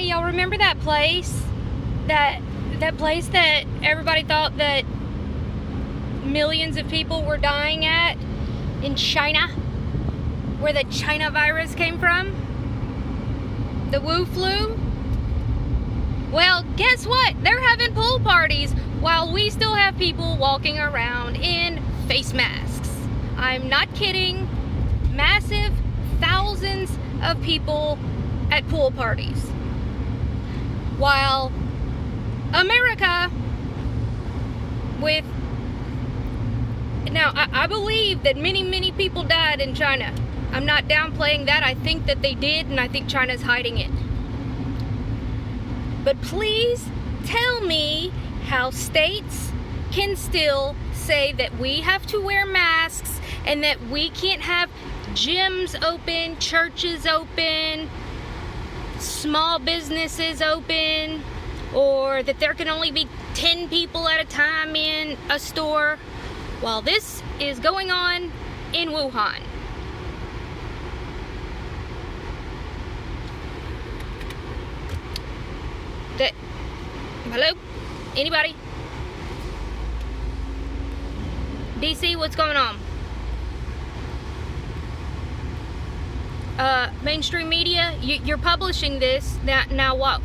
Hey, y'all remember that place? That place that everybody thought that millions of people were dying at in China? Where the China virus came from? The Wu flu? Well, guess what? They're having pool parties while we still have people walking around in face masks. I'm not kidding. Massive thousands of people at pool parties. While America with... Now, I believe that many people died in China. I'm not downplaying that. I think that they did, and I think China's hiding it. But please tell me how states can still say that we have to wear masks and that we can't have gyms open, churches open, small businesses open, or that there can only be 10 people at a time in a store, while this is going on in Wuhan. Hello? Anybody? DC, what's going on? Mainstream media, you're publishing this. Now what?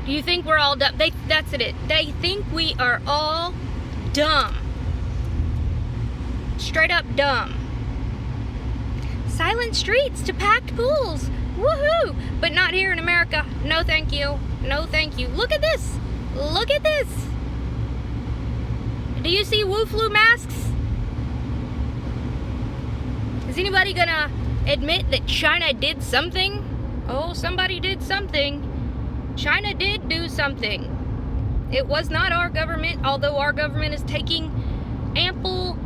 Do you think we're all dumb? That's it. They think we are all dumb. Straight up dumb. Silent streets to packed pools. Woohoo! But not here in America. No thank you. No thank you. Look at this. Look at this. Do you see Wu flu masks? Is anybody gonna admit that China did something? Oh, somebody did something. China did do something. It was not our government, although our government is taking ample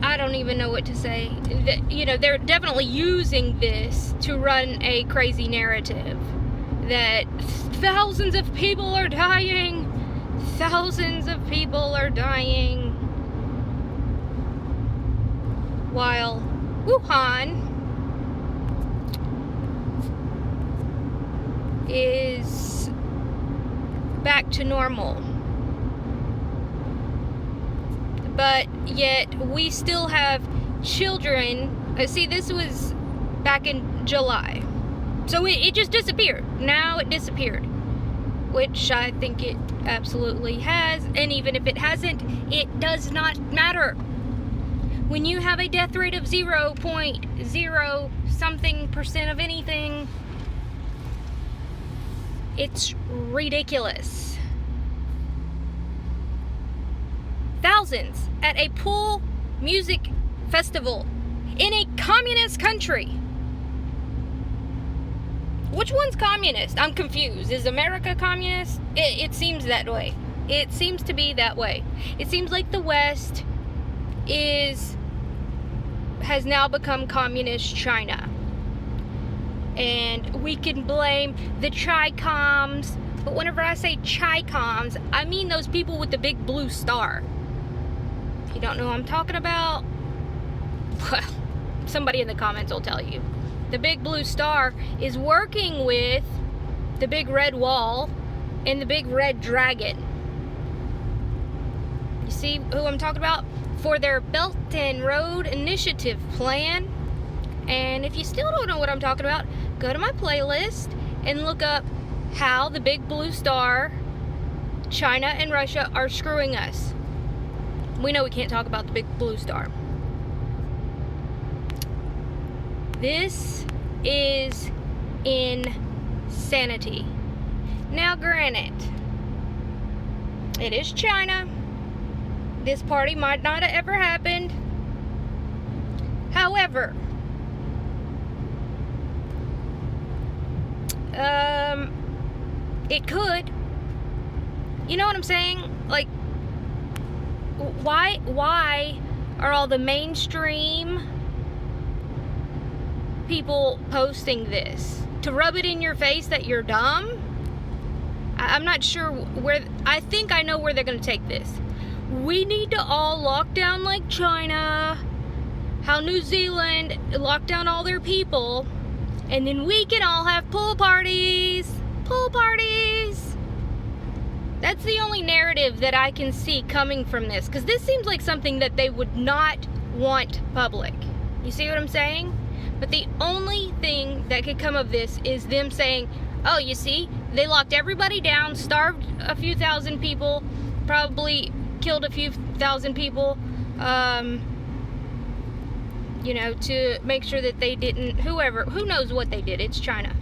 I don't even know what to say. You know, they're definitely using this to run a crazy narrative that thousands of people are dying. Thousands of people are dying. While Wuhan is back to normal. But yet we still have children. See, this was back in July. So it just disappeared. Now it disappeared. Which I think it absolutely has. And even if it hasn't, it does not matter. When you have a death rate of 0.0 something% of anything, it's ridiculous. Thousands at a pool music festival in a communist country. Which one's communist? I'm confused. Is America communist? It seems that way. It seems to be that way. It seems like the West has now become communist China. And we can blame the Chi-Coms, but whenever I say Chi-Coms, I mean those people with the big blue star. If you don't know what I'm talking about, well, somebody in the comments will tell you. The big blue star is working with the big red wall and the big red dragon. You see who I'm talking about? For their Belt and Road Initiative plan. And if you still don't know what I'm talking about, go to my playlist and look up how the big blue star, China and Russia are screwing us. We know we can't talk about the big blue star. This is insanity. Now granted, it is China. This party might not have ever happened. However, it could. You know what I'm saying? Like, why are all the mainstream people posting this? To rub it in your face that you're dumb? I'm not sure where. I think I know where they're going to take this. We need to all lock down like China. how New Zealand locked down all their people, and then we can all have pool parties. Pool parties. That's the only narrative that I can see coming from this, because this seems like something that they would not want public. You see what I'm saying? But the only thing that could come of this is them saying, oh, you see, they locked everybody down, starved a few thousand people, probably killed a few thousand people, you know, to make sure that they didn't, who knows what they did, it's China.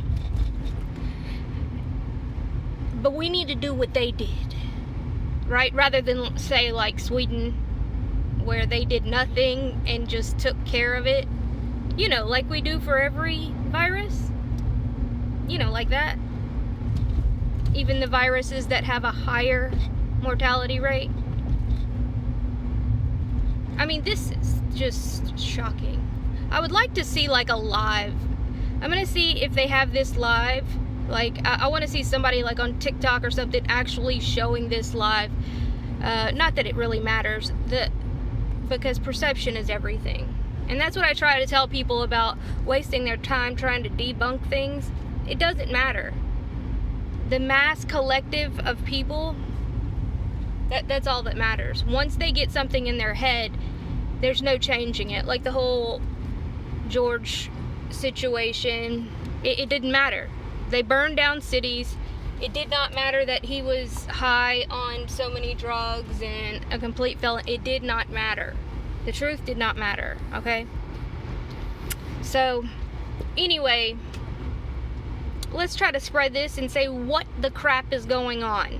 But we need to do what they did, right? Rather than say like Sweden, where they did nothing and just took care of it, you know, like we do for every virus, you know, like that. Even the viruses that have a higher mortality rate. I mean, this is just shocking. I would like to see like a live. I'm gonna see if they have this live. Like, I want to see somebody like on TikTok or something actually showing this live. Not that it really matters, because perception is everything. And that's what I try to tell people about wasting their time trying to debunk things. It doesn't matter. The mass collective of people, that's all that matters. Once they get something in their head, there's no changing it. Like the whole George situation, it didn't matter. They burned down cities. It did not matter that he was high on so many drugs and a complete felon. It did not matter. The truth did not matter, okay? So, anyway, let's try to spread this and say what the crap is going on.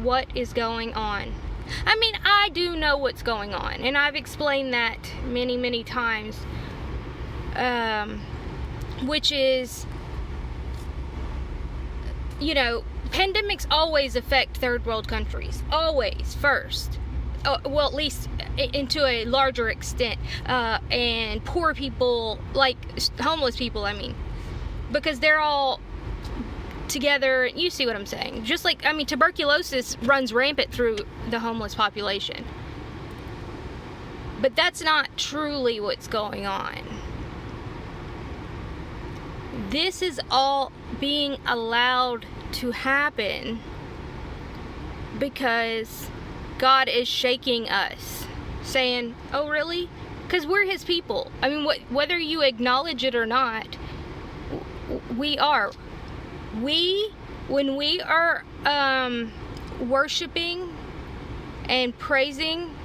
What is going on? I mean, I do know what's going on, and I've explained that many, many times, which is, you know, pandemics always affect third world countries. Always, first. Well, at least into a larger extent, and poor people, like homeless people, I mean, because they're all together. You see what I'm saying? Just like, I mean, tuberculosis runs rampant through the homeless population, but that's not truly what's going on. This is all being allowed to happen because God is shaking us, saying, oh really? Because we're his people. I mean, whether you acknowledge it or not, we are. When we are worshiping and praising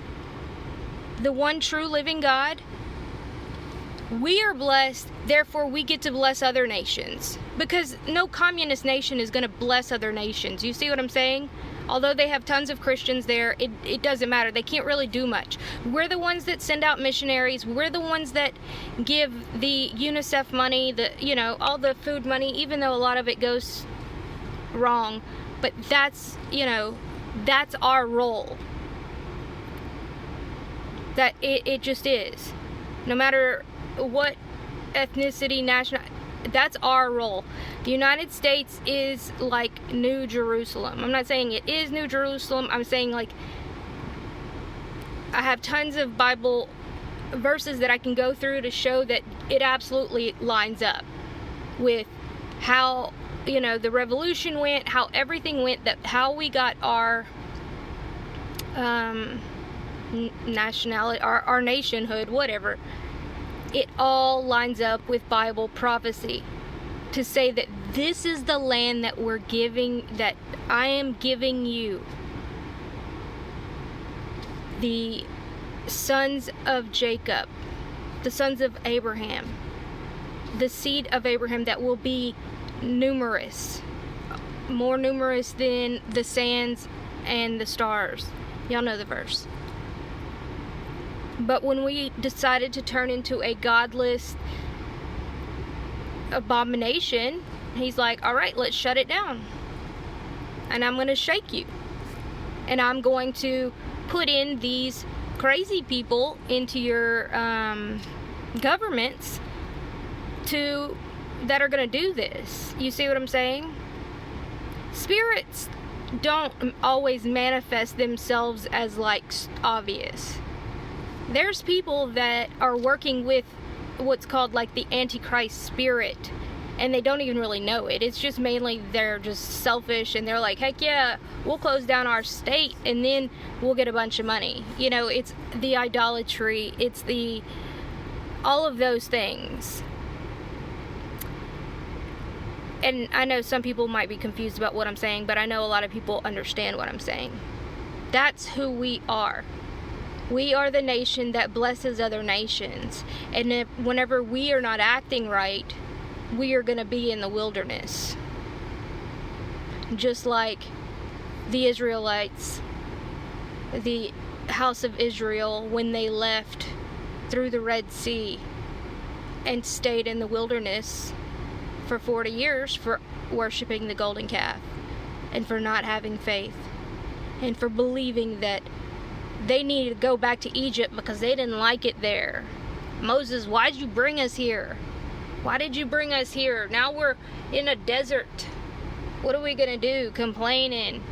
the one true living God, we are blessed, therefore we get to bless other nations. Because no communist nation is going to bless other nations. You see what I'm saying? Although they have tons of Christians there, it doesn't matter. They can't really do much. We're the ones that send out missionaries. We're the ones that give the UNICEF money, all the food money, even though a lot of it goes wrong. But that's our role. That it just is. No matter what ethnicity, nationality, that's our role. The United States is like New Jerusalem. I'm not saying it is New Jerusalem. I'm saying, like, I have tons of Bible verses that I can go through to show that it absolutely lines up with how, the revolution went, how everything went, that how we got our nationality, our nationhood, whatever. It all lines up with Bible prophecy to say that this is the land that we're giving, that I am giving you. The sons of Jacob, the sons of Abraham, the seed of Abraham that will be numerous, more numerous than the sands and the stars. Y'all know the verse. But when we decided to turn into a godless abomination, he's like, all right, let's shut it down. And I'm going to shake you. And I'm going to put in these crazy people into your governments that are going to do this. You see what I'm saying? Spirits don't always manifest themselves as, like, obvious. there's people that are working with what's called like the Antichrist spirit, and they don't even really know it. It's just mainly they're just selfish, and they're like, heck yeah, we'll close down our state and then we'll get a bunch of money. You know, it's the idolatry, it's the all of those things. And I know some people might be confused about what I'm saying, but I know a lot of people understand what I'm saying. That's who we are. We are the nation that blesses other nations. And if, whenever we are not acting right, we are going to be in the wilderness. Just like the Israelites, the house of Israel, when they left through the Red Sea and stayed in the wilderness for 40 years for worshiping the golden calf, and for not having faith, and for believing that they needed to go back to Egypt because they didn't like it there. Moses, why'd you bring us here? Why did you bring us here? Now we're in a desert. What are we gonna do? Complaining.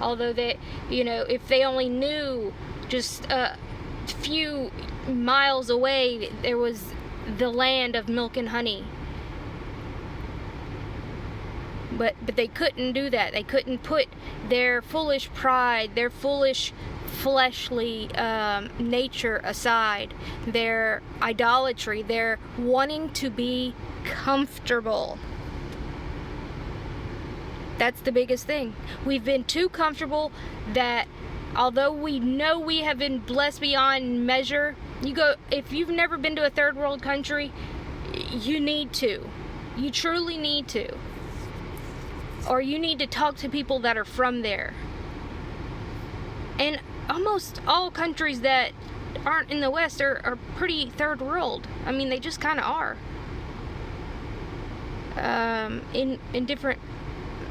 Although that, you know, if they only knew just a few miles away there was the land of milk and honey. But they couldn't do that. They couldn't put their foolish pride, their foolish fleshly nature aside, their idolatry, their wanting to be comfortable. That's the biggest thing. We've been too comfortable that although we know we have been blessed beyond measure, if you've never been to a third world country, you need to. You truly need to. Or you need to talk to people that are from there. And almost all countries that aren't in the West are pretty third world. I mean, they just kind of are. In different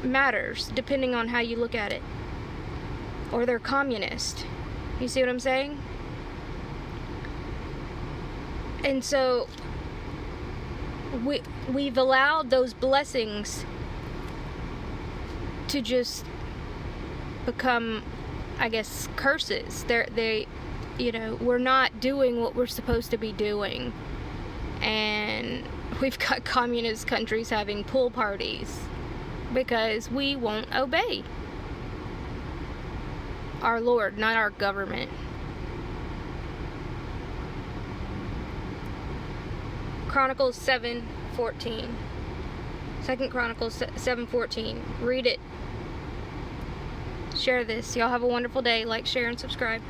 matters, depending on how you look at it. Or they're communist. You see what I'm saying? And so we've allowed those blessings to just become, I guess, curses. You know, we're not doing what we're supposed to be doing. And we've got communist countries having pool parties because we won't obey our Lord, not our government. Chronicles 7:14. 2 Chronicles 7:14. Read it. Share this. Y'all have a wonderful day. Like, share, and subscribe.